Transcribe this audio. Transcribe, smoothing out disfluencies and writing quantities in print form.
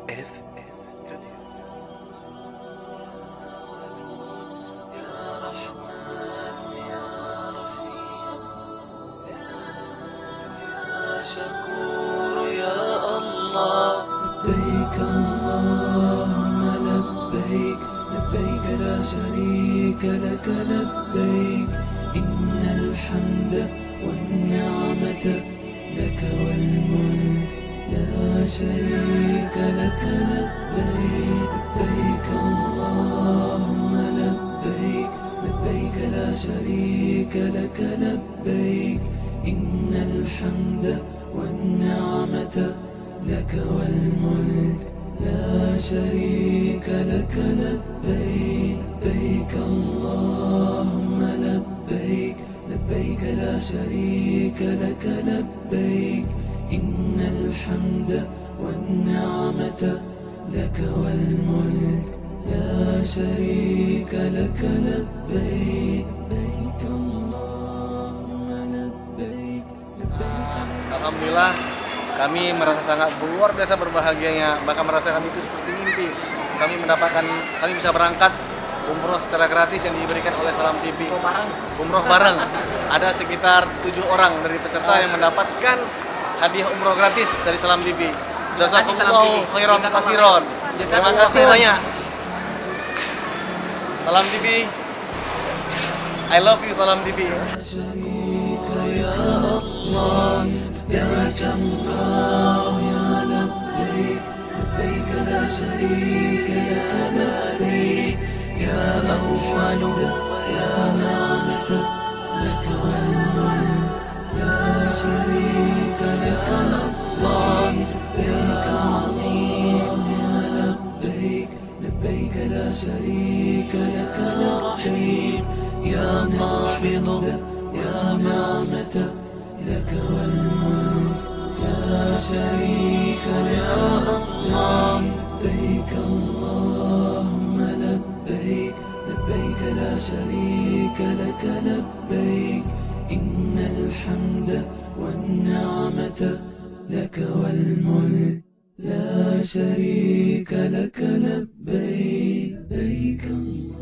Studio. شكور يا الله. لبيك اللهم لبيك، لبيك لا شريك لك لبيك، إن الحمد والنعمة لك والملك لا شريك لك لبيك. لبيك اللهم لبيك، لبيك لا شريك لك لبيك، إن الحمد والنعمة لك والملك لا شريك لك لبيك. لبيك اللهم لبيك، لبيك لا شريك لك لبيك، إن الحمد والنعمة لك والملك لا شريك لك لبيك. لبيك اللهم لبيك، لبيك. Alhamdulillah, kami merasa sangat luar biasa berbahagianya, bahkan merasa kami itu seperti mimpi. Kami bisa berangkat umroh secara gratis yang diberikan oleh Salam TV. Umroh bareng. Ada sekitar 7 orang dari peserta yang mendapatkan hadiah umroh gratis dari Salam TV. Jazakumullahu khairan katsiran. Terima kasih banyak. Salam TV. I love you Salam TV. لبيك اللهم لبيك، لبيك لا شريك لك لبيك، يا أول يا نعمة لك والملك لا شريك لك الله. لبيك اللهم لبيك، لبيك لا شريك لك لبيك، يا قابض يا نعمة لك والملك لا شريك لك الله. لبيك اللهم لبيك، لبيك لا شريك لك لبيك، إن الحمد والنعمة لك والملك لا شريك لك لبيك. لبيك الله.